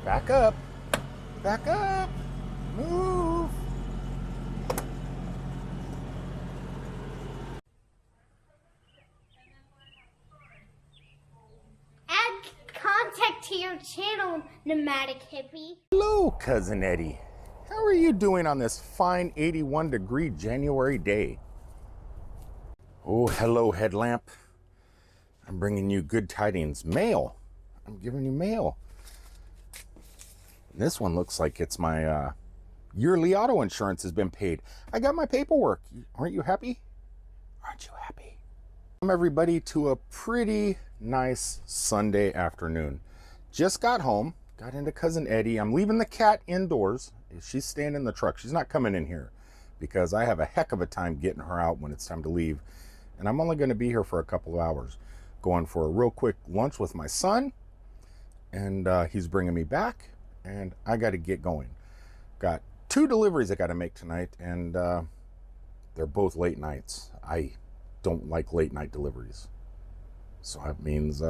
Back up. Back up. Move. Add contact to your channel, nomadic hippie. Hello, Cousin Eddie. How are you doing on this fine 81-degree January day? Oh, hello, headlamp. I'm bringing you good tidings. Mail. I'm giving you mail. This one looks like it's my yearly auto insurance has been paid. I got my paperwork. Aren't you happy? Aren't you happy? Welcome everybody to a pretty nice Sunday afternoon. Just got home, got into Cousin Eddie. I'm leaving the cat indoors. She's staying in the truck. She's not coming in here because I have a heck of a time getting her out when it's time to leave. And I'm only going to be here for a couple of hours. Going for a real quick lunch with my son. And he's bringing me back. And I got to get going. Got 2 deliveries I got to make tonight. And they're both late nights. I don't like late night deliveries. So that means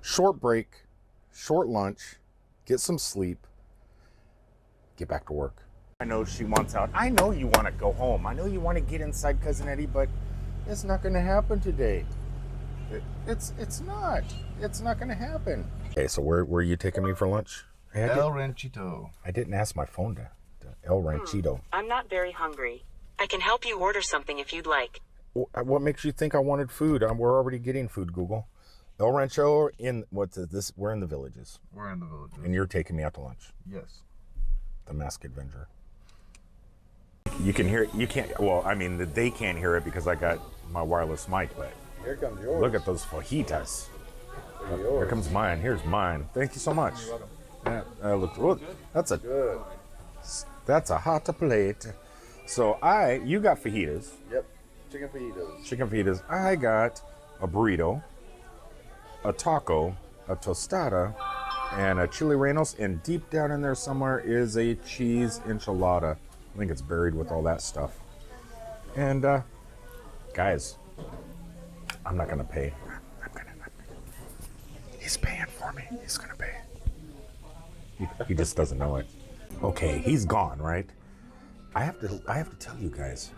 short break, short lunch, get some sleep, get back to work. I know she wants out. I know you want to go home. I know you want to get inside Cousin Eddie, but it's not going to happen today. It's not. It's not going to happen. Okay, so where are you taking me for lunch? Hey, El Ranchito. I didn't ask my phone to El Ranchito. I'm not very hungry. I can help you order something if you'd like. What makes you think I wanted food? We're already getting food, Google. El Rancho in what's this? We're in the Villages. We're in the Villages. And you're taking me out to lunch. Yes. The Masked Avenger. You can hear it. You can't. Well, I mean, they can't hear it because I got my wireless mic. But here comes yours. Look at those fajitas. Here comes mine. Here's mine. Thank you so much. Look, that's a good. That's a hot plate. So you got fajitas. Yep. Chicken fajitas. Chicken fajitas. I got a burrito, a taco, a tostada, and a chili rellenos. And deep down in there somewhere is a cheese enchilada. I think it's buried with all that stuff. And guys, I'm not gonna pay. He's paying for me. He's gonna pay. He just doesn't know it. Okay, he's gone, right? I have to tell you guys,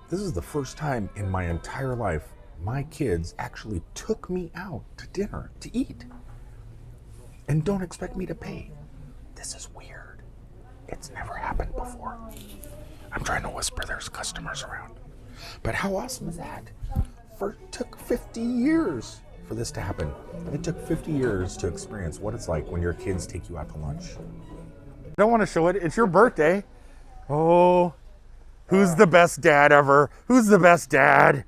this is the first time in my entire life my kids actually took me out to dinner to eat. And don't expect me to pay. This is weird. It's never happened before. I'm trying to whisper there's customers around. But how awesome is that? It took 50 years for this to happen. It took 50 years to experience what it's like when your kids take you out to lunch. I don't want to show it. It's your birthday. Oh, who's the best dad ever? Who's the best dad?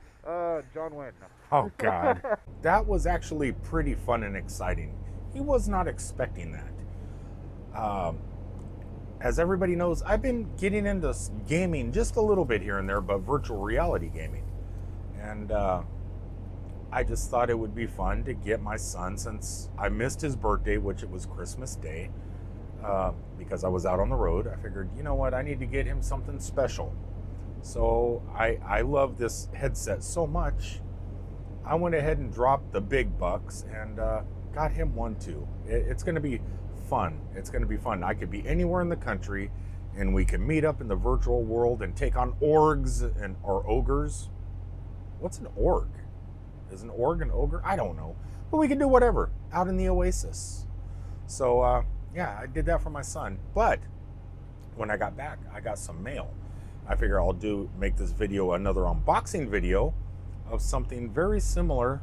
John Wayne. Oh, God. That was actually pretty fun and exciting. He was not expecting that. As everybody knows, I've been getting into gaming just a little bit here and there, but virtual reality gaming. And I just thought it would be fun to get my son, since I missed his birthday, which it was Christmas Day, because I was out on the road. I figured, you know what, I need to get him something special. So I love this headset so much, I went ahead and dropped the big bucks and got him one too. It's going to be fun. It's going to be fun. I could be anywhere in the country and we can meet up in the virtual world and take on orgs or ogres. What's an org? Is an org an ogre? I don't know. But we can do whatever out in the oasis. So yeah, I did that for my son. But when I got back, I got some mail. I figure I'll make this video another unboxing video of something very similar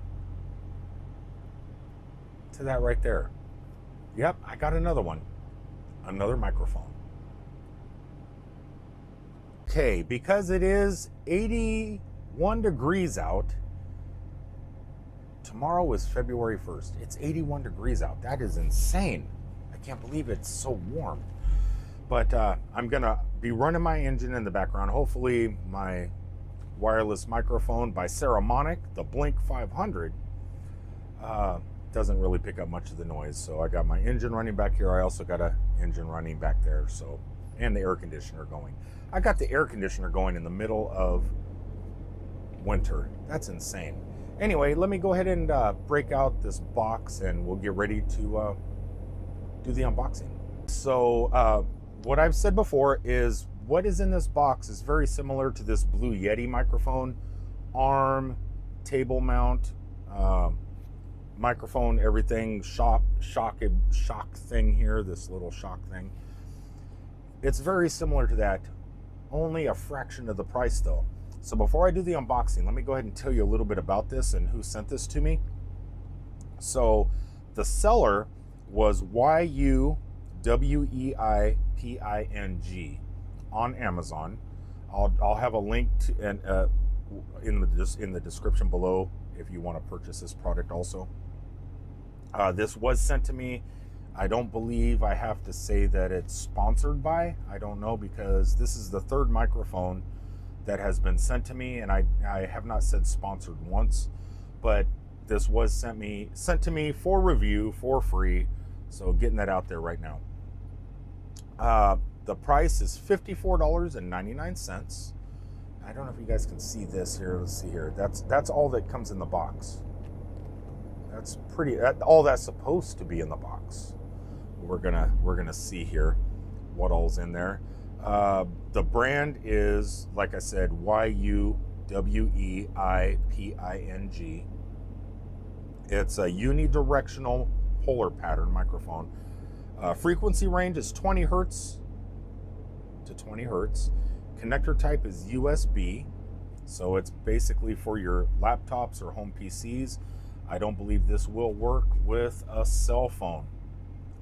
to that right there. Yep, I got another one. Another microphone. Okay, because it is 81 degrees out, tomorrow is February 1st. It's 81 degrees out. That is insane. I can't believe it's so warm. But I'm gonna be running my engine in the background. Hopefully my wireless microphone by Saramonic, the Blink 500, doesn't really pick up much of the noise. So I got my engine running back here. I also got an engine running back there. So, and the air conditioner going. I got the air conditioner going in the middle of winter. That's insane. Anyway, let me go ahead and break out this box and we'll get ready to do the unboxing. So what I've said before is what is in this box is very similar to this Blue Yeti microphone, arm, table mount, microphone, everything, shock thing here, this little shock thing. It's very similar to that, only a fraction of the price though. So before I do the unboxing, let me go ahead and tell you a little bit about this and who sent this to me. So the seller was YUWEIPING on Amazon. I'll have a link to, and in the description below if you want to purchase this product also. This was sent to me. I don't believe I have to say that it's sponsored by. I don't know, because this is the third microphone that has been sent to me, and I have not said sponsored once, but this was sent to me for review for free. So getting that out there right now. The price is $54.99. I don't know if you guys can see this here. Let's see here. That's all that comes in the box. That's all that's supposed to be in the box. We're gonna see here what all's in there. The brand is, like I said, YUWEIPING. It's a unidirectional polar pattern microphone. Frequency range is 20 hertz to 20 hertz. Connector type is USB, so it's basically for your laptops or home PCs. I don't believe this will work with a cell phone.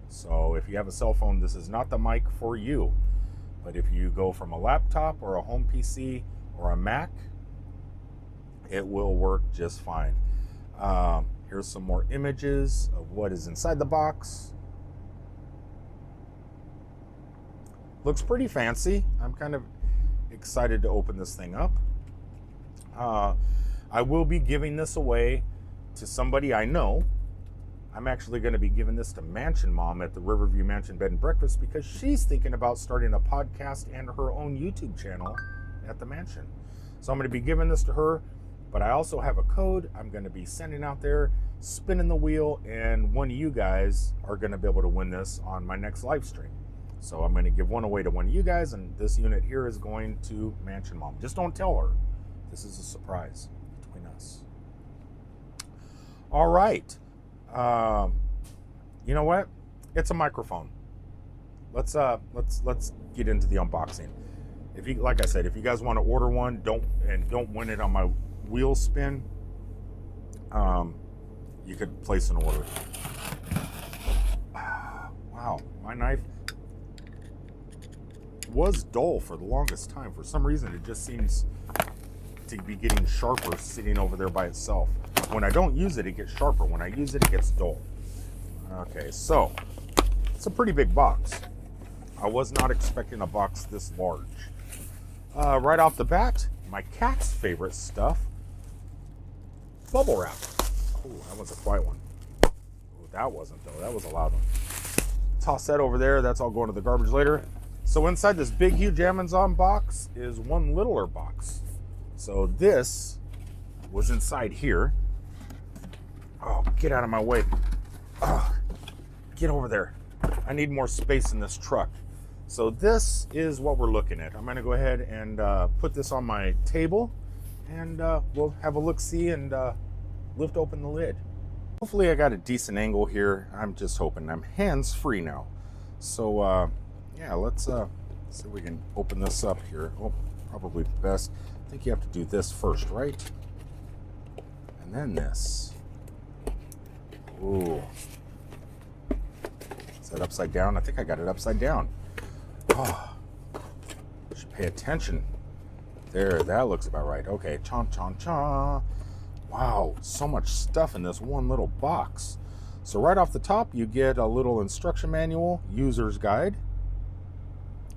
So if you have a cell phone, this is not the mic for you. But if you go from a laptop or a home PC or a Mac, it will work just fine. Here's some more images of what is inside the box. Looks pretty fancy. I'm kind of excited to open this thing up. I will be giving this away to somebody I know. I'm actually going to be giving this to Mansion Mom at the Riverview Mansion Bed and Breakfast, because she's thinking about starting a podcast and her own YouTube channel at the mansion. So I'm going to be giving this to her, but I also have a code I'm going to be sending out there, spinning the wheel, and one of you guys are going to be able to win this on my next live stream. So I'm going to give one away to one of you guys, and this unit here is going to Mansion Mom. Just don't tell her. This is a surprise between us. All right. You know what? It's a microphone. Let's get into the unboxing. If you, like I said, if you guys want to order one, don't win it on my wheel spin, you could place an order. Wow, my knife was dull for the longest time. For some reason, it just seems to be getting sharper sitting over there by itself. When I don't use it, it gets sharper. When I use it, it gets dull. Okay, so it's a pretty big box. I was not expecting a box this large. Right off the bat, my cat's favorite stuff, bubble wrap. Oh, that was a quiet one. Oh, that wasn't though. That was a loud one. Toss that over there. That's all going to the garbage later. So inside this big, huge Amazon box is one littler box. So this was inside here. Oh, get out of my way. Oh, get over there. I need more space in this truck. So this is what we're looking at. I'm going to go ahead and put this on my table, and we'll have a look-see and lift open the lid. Hopefully I got a decent angle here. I'm just hoping. I'm hands-free now. So yeah, let's see if we can open this up here. Oh, probably best. I think you have to do this first, right? And then this. Ooh. Is that upside down? I think I got it upside down. Oh, should pay attention. There, that looks about right. Okay, chon chon chon. Wow, so much stuff in this one little box. So right off the top, you get a little instruction manual, user's guide.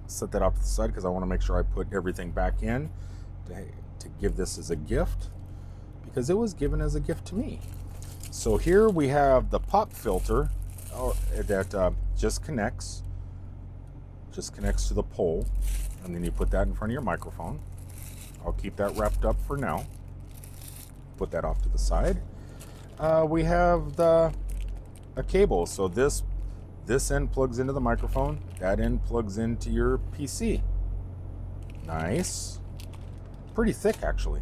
Set that off to the side because I want to make sure I put everything back in to give this as a gift, because it was given as a gift to me. So here we have the pop filter that just connects to the pole, and then you put that in front of your microphone. I'll keep that wrapped up for now. Put that off to the side. We have a cable. So this this end plugs into the microphone, that end plugs into your PC. Nice. Pretty thick, actually.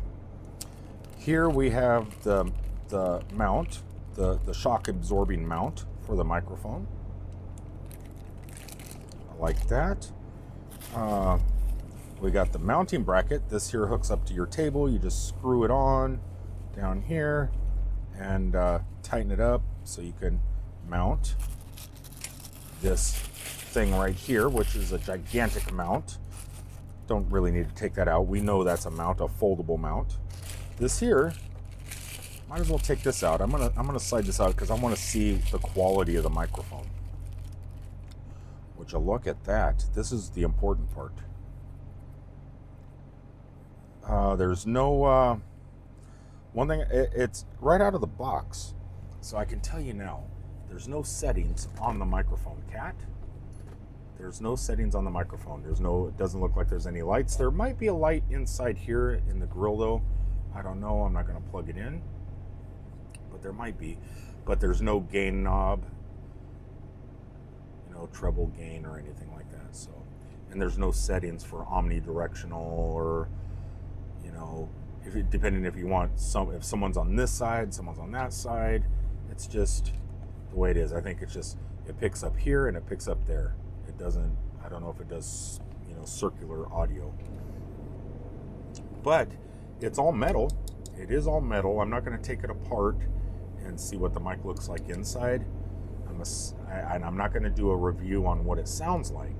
Here we have the mount, the shock absorbing mount for the microphone. Like that. We got the mounting bracket. This here hooks up to your table. You just screw it on down here and tighten it up so you can mount this thing right here, which is a gigantic mount. Don't really need to take that out. We know that's a mount, a foldable mount. This here, might as well take this out. I'm gonna slide this out because I want to see the quality of the microphone. Would you look at that? This is the important part. There's no one thing. It's right out of the box, so I can tell you now. There's no settings on the microphone, Cat. There's no settings on the microphone. It doesn't look like there's any lights. There might be a light inside here in the grill though. I don't know, I'm not gonna plug it in, but there might be. But there's no gain knob, treble gain or anything like that. So, and there's no settings for omnidirectional or, depending if you want if someone's on this side, someone's on that side. It's just the way it is. I think it picks up here and it picks up there. It doesn't, I don't know if it does, circular audio. But it's all metal. It is all metal. I'm not going to take it apart and see what the mic looks like inside. I'm not going to do a review on what it sounds like.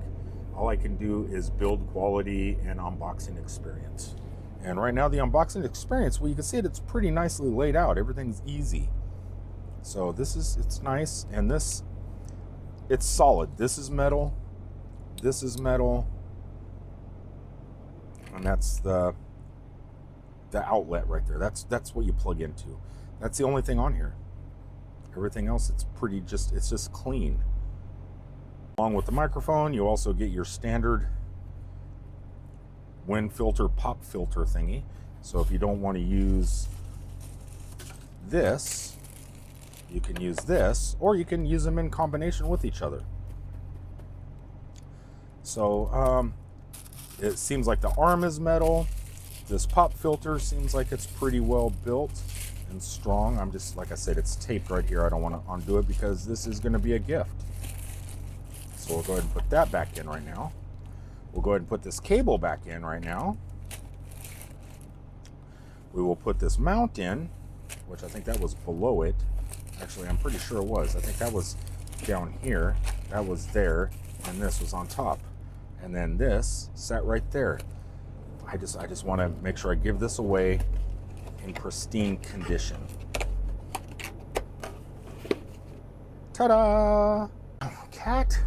All I can do is build quality and unboxing experience. And right now the unboxing experience, well, you can see it's pretty nicely laid out. Everything's easy. So it's nice. And it's solid. This is metal. This is metal. And that's the outlet right there. That's what you plug into. That's the only thing on here. Everything else, it's just clean. Along with the microphone, you also get your standard wind filter, pop filter thingy. So if you don't want to use this, you can use this, or you can use them in combination with each other. So it seems like the arm is metal. This pop filter seems like it's pretty well built and strong. I'm just, like I said, it's taped right here. I don't want to undo it because this is going to be a gift. So we'll go ahead and put that back in right now. We'll go ahead and put this cable back in right now. We will put this mount in, which I think that was below it. Actually, I'm pretty sure it was. I think that was down here. That was there, and this was on top. And then this sat right there. I just want to make sure I give this away in pristine condition. Ta-da! Cat.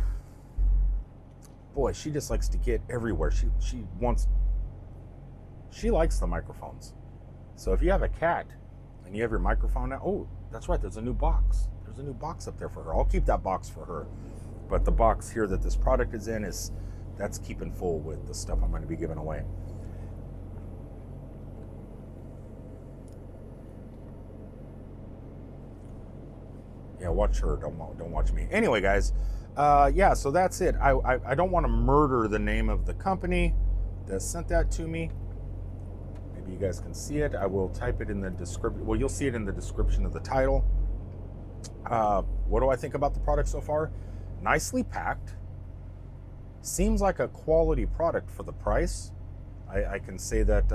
Boy, she just likes to get everywhere. She likes the microphones. So if you have a cat and you have your microphone now, oh, that's right, there's a new box. There's a new box up there for her. I'll keep that box for her. But the box here that this product is in that's keeping full with the stuff I'm going to be giving away. Yeah, watch her, don't watch me. Anyway, guys, yeah, so that's it. I don't want to murder the name of the company that sent that to me. Maybe you guys can see it. I will type it in the description. Well, you'll see it in the description of the title. What do I think about the product so far? Nicely packed. Seems like a quality product for the price. I can say that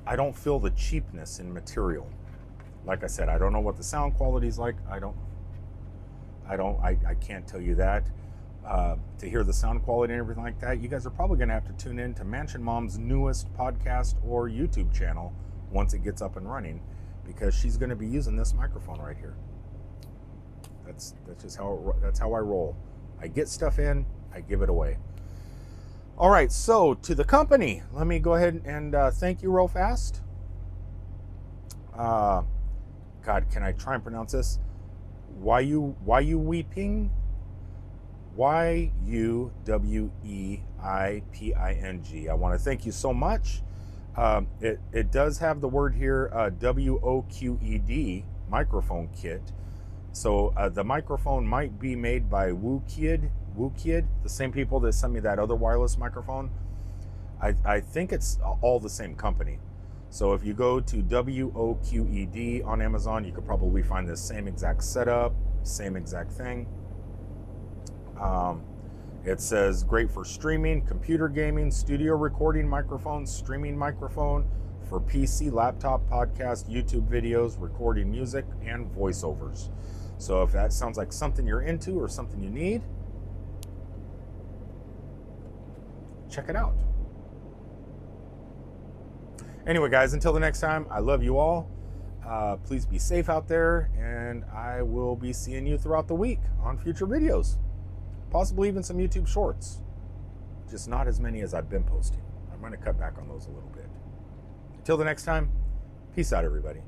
I don't feel the cheapness in material. Like I said, I don't know what the sound quality is like. I can't tell you that. To hear the sound quality and everything like that, you guys are probably going to have to tune in to Mansion Mom's newest podcast or YouTube channel once it gets up and running, because she's going to be using this microphone right here. That's just how I roll. I get stuff in, I give it away. All right, so to the company, let me go ahead and thank you real fast. God, can I try and pronounce this? Why you weeping? YUWEIPING. I want to thank you so much. It does have the word here, WOQED microphone kit. So the microphone might be made by woqed, the same people that sent me that other wireless microphone. I think it's all the same company. So if you go to WOQED on Amazon, you could probably find the same exact setup, same exact thing. It says great for streaming, computer gaming, studio recording microphone, streaming microphone, for PC, laptop, podcast, YouTube videos, recording music, and voiceovers. So if that sounds like something you're into or something you need, check it out. Anyway, guys, until the next time, I love you all. Please be safe out there, and I will be seeing you throughout the week on future videos. Possibly even some YouTube shorts. Just not as many as I've been posting. I'm going to cut back on those a little bit. Until the next time, peace out, everybody.